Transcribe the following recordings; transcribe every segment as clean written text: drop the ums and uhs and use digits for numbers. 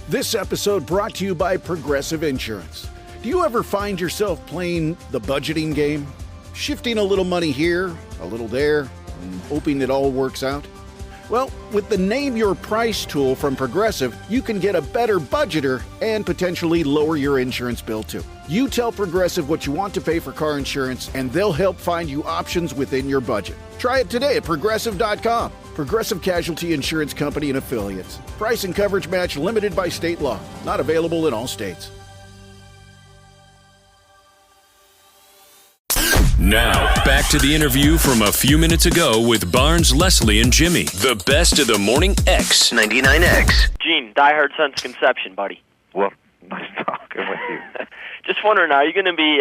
This episode brought to you by Progressive Insurance. Do you ever find yourself playing the budgeting game? Shifting a little money here, a little there, and hoping it all works out? Well, with the Name Your Price tool from Progressive, you can get a better budgeter and potentially lower your insurance bill too. You tell Progressive what you want to pay for car insurance, and they'll help find you options within your budget. Try it today at Progressive.com. Progressive Casualty Insurance Company and Affiliates. Price and coverage match limited by state law. Not available in all states. Now, back to the interview from a few minutes ago with Barnes, Leslie, and Jimmy. The best of the Morning X. 99X. Gene, diehard since conception, buddy. Well, nice talking with you. Just wondering, are you going to be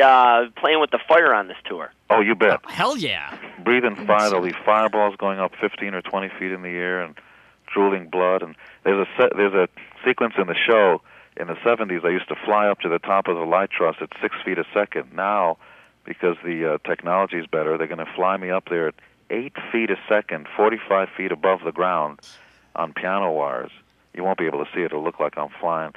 playing with the fire on this tour? Oh, you bet. Hell yeah. Breathing fire. There'll be fireballs going up 15 or 20 feet in the air and drooling blood. And there's a sequence in the show. In the 70s, I used to fly up to the top of the light truss at 6 feet a second. Now, because the technology is better, they're going to fly me up there at 8 feet a second, 45 feet above the ground on piano wires. You won't be able to see it. It'll look like I'm flying.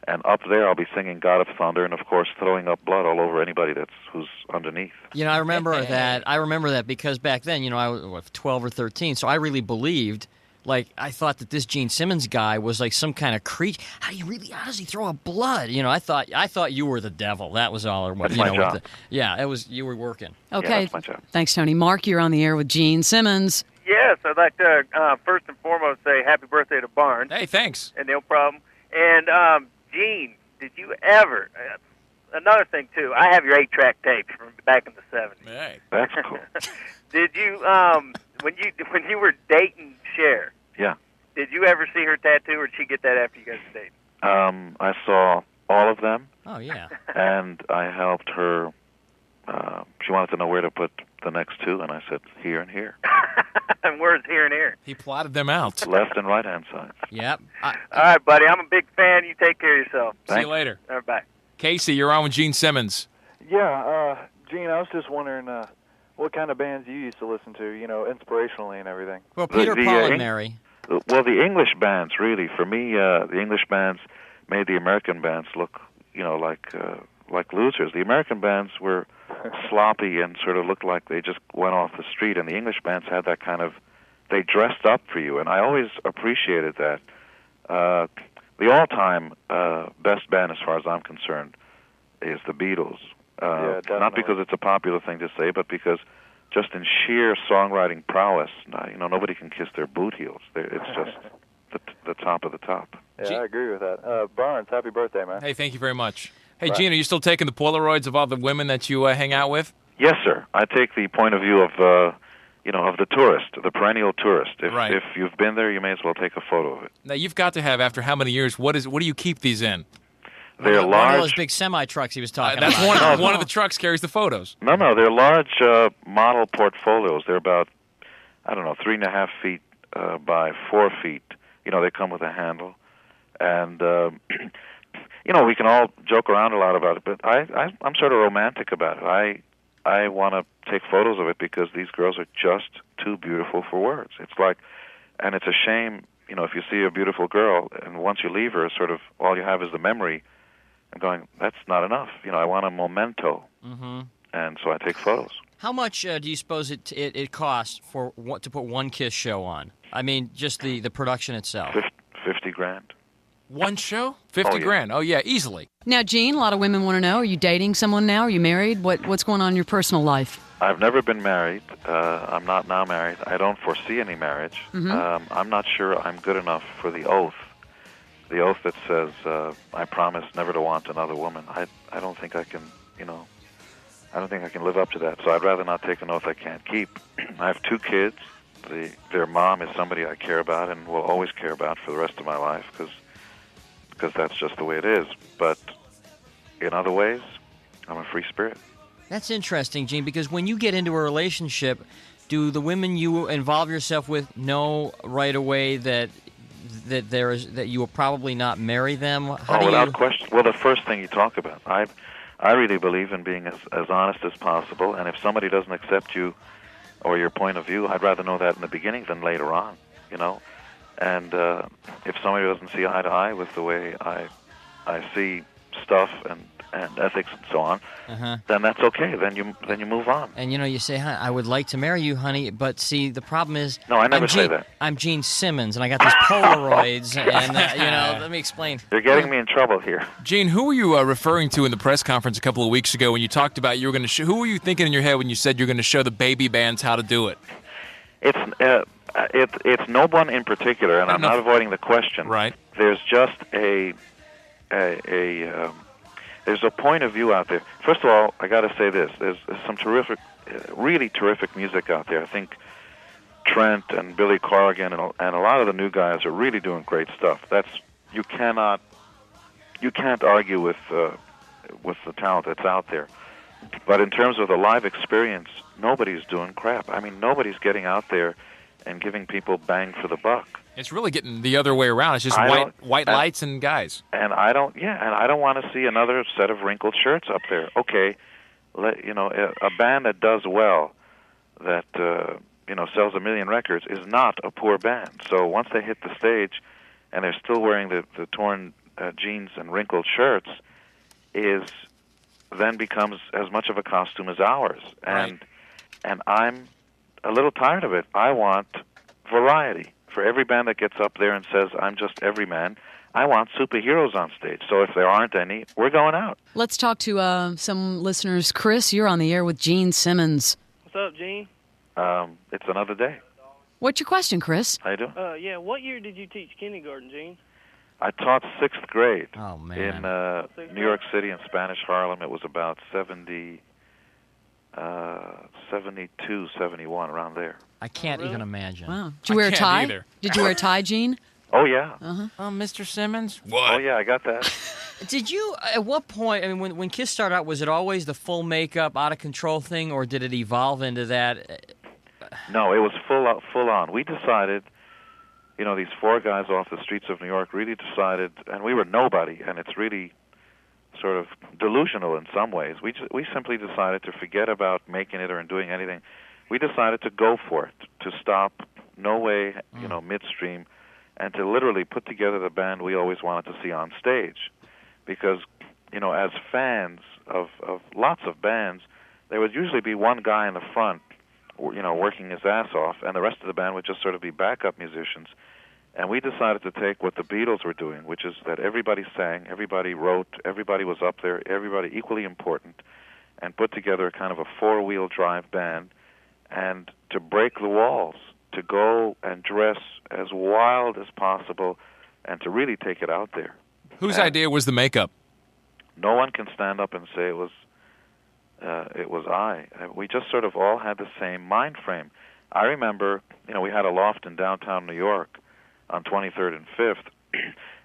And up there, I'll be singing God of Thunder and, of course, throwing up blood all over anybody who's underneath. You know, I remember that. I remember that because back then, you know, I was 12 or 13, so I really believed, like, I thought that this Gene Simmons guy was like some kind of creature. How does he throw up blood? You know, I thought you were the devil. That was all it was. That's my job. You were working. Okay. Yeah, that's my job. Thanks, Tony. Mark, you're on the air with Gene Simmons. Yes, I'd like to first and foremost say happy birthday to Barnes. Hey, thanks. And no problem. And, Gene, did you ever, another thing, too, I have your 8-track tapes from back in the 70s. Hey. That's cool. Did you, when you were dating Cher, Yeah. did you ever see her tattoo, or did she get that after you guys dated? I saw all of them, Oh, yeah. and I helped her. She wanted to know where to put the next two, and I said, here and here. And where's here and here? He plotted them out. Left and right-hand side. Yep. All right, buddy, I'm a big fan. You take care of yourself. See you later. All right, bye. Casey, you're on with Gene Simmons. Yeah, Gene, I was just wondering what kind of bands you used to listen to, you know, inspirationally and everything. Well, Peter, Paul, and Mary. Well, the English bands, really. For me, the English bands made the American bands look, you know, like losers. The American bands were sloppy and sort of looked like they just went off the street, and the English bands had that kind of, they dressed up for you, and I always appreciated that. The all-time best band, as far as I'm concerned, is the Beatles. Yeah, definitely. Not because it's a popular thing to say, but because just in sheer songwriting prowess, you know, nobody can kiss their boot heels. It's just the top of the top. Yeah, I agree with that. Barnes, happy birthday, man. Hey, thank you very much. Hey, Right. Gene, are you still taking the Polaroids of all the women that you hang out with? Yes, sir. I take the point of view of, of the tourist, the perennial tourist. Right. If you've been there, you may as well take a photo of it. Now, you've got to have, after how many years, what do you keep these in? They're One large. of those big semi-trucks he was talking That's about. one of the trucks carries the photos. No, they're large model portfolios. They're about, 3.5 feet by 4 feet. You know, they come with a handle. And, we can all joke around a lot about it, but I'm sort of romantic about it. I want to take photos of it because these girls are just too beautiful for words. It's like, and it's a shame, if you see a beautiful girl and once you leave her, sort of all you have is the memory. I'm going, that's not enough. I want a memento. Mm-hmm. And so I take photos. How much do you suppose it costs to put one Kiss show on? I mean, just the production itself. $50,000. One show? 50 grand. Oh, yeah, easily. Now, Gene, a lot of women want to know, are you dating someone now? Are you married? What's going on in your personal life? I've never been married. I'm not now married. I don't foresee any marriage. Mm-hmm. I'm not sure I'm good enough for the oath. The oath that says, I promise never to want another woman. I don't think I can, I don't think I can live up to that. So I'd rather not take an oath I can't keep. I have 2 kids. Their mom is somebody I care about and will always care about for the rest of my life because that's just the way it is. But in other ways, I'm a free spirit. That's interesting, Gene, because when you get into a relationship, do the women you involve yourself with know right away that you will probably not marry them? Without question. Well, the first thing you talk about. I really believe in being as honest as possible, and if somebody doesn't accept you or your point of view, I'd rather know that in the beginning than later on. And if somebody doesn't see eye to eye with the way I see stuff and ethics and so on, then that's okay. Then you move on. And you say, "Honey, I would like to marry you, honey," but see, the problem is, no, I never say that. I'm Gene Simmons, and I got these Polaroids, and let me explain. You're getting me in trouble here. Gene, who were you referring to in the press conference a couple of weeks ago when you talked about you were going to? Who were you thinking in your head when you said you're going to show the baby bands how to do it? It's no one in particular, and I'm not avoiding the question. Right. There's just there's a point of view out there. First of all, I got to say this: there's some terrific, really terrific music out there. I think Trent and Billy Corrigan and a lot of the new guys are really doing great stuff. You can't argue with the talent that's out there. But in terms of the live experience, nobody's doing crap. I mean, nobody's getting out there and giving people bang for the buck. It's really getting the other way around. It's just white lights and guys. And I don't want to see another set of wrinkled shirts up there. Okay, a band that does well, that sells 1 million records, is not a poor band. So once they hit the stage, and they're still wearing the torn jeans and wrinkled shirts, then becomes as much of a costume as ours. And I'm a little tired of it. I want variety. For every band that gets up there and says, "I'm just every man," I want superheroes on stage. So if there aren't any, we're going out. Let's talk to some listeners. Chris, you're on the air with Gene Simmons. What's up, Gene? It's another day. What's your question, Chris? How you doing? Yeah, what year did you teach kindergarten, Gene? I taught 6th grade in New York City in Spanish Harlem. It was about 72, 71, around there. I can't even imagine. Wow. Did you wear a tie? Either. Did you wear a tie, Gene? Oh, yeah. Uh-huh. Oh, Mr. Simmons? What? Oh, yeah, I got that. Did you, at what point, I mean, when Kiss started out, was it always the full makeup, out-of-control thing, or did it evolve into that? No, it was full on. We decided, these 4 guys off the streets of New York really decided, and we were nobody, and it's really sort of delusional in some ways. We simply decided to forget about making it or doing anything. We decided to go for it, to stop no way, midstream, and to literally put together the band we always wanted to see on stage. Because, as fans of lots of bands, there would usually be one guy in the front, working his ass off, and the rest of the band would just sort of be backup musicians. And we decided to take what the Beatles were doing, which is that everybody sang, everybody wrote, everybody was up there, everybody equally important, and put together a kind of a 4-wheel drive band, and to break the walls, to go and dress as wild as possible, and to really take it out there. Whose idea was the makeup? No one can stand up and say it was I. We just sort of all had the same mind frame. I remember, we had a loft in downtown New York on 23rd and 5th,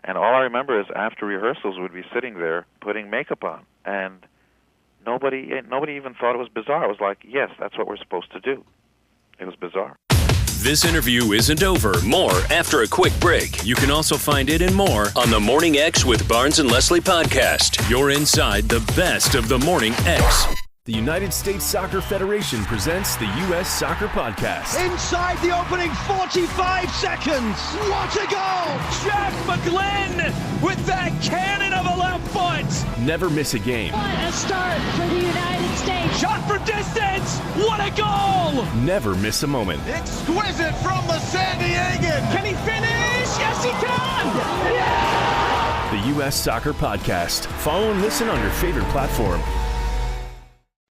and all I remember is after rehearsals we'd be sitting there putting makeup on, and nobody even thought it was bizarre. It was like, yes, that's what we're supposed to do. It was bizarre. This interview isn't over. More after a quick break. You can also find it and more on the Morning X with Barnes and Leslie podcast. You're inside the best of the Morning X. The United States Soccer Federation presents the U.S. Soccer Podcast. Inside the opening 45 seconds. What a goal! Jack McGlynn with that cannon of a left foot. Never miss a game. What a start for the United States. Shot for distance. What a goal! Never miss a moment. Exquisite from the San Diegan. Can he finish? Yes, he can! Yeah! The U.S. Soccer Podcast. Follow and listen on your favorite platform.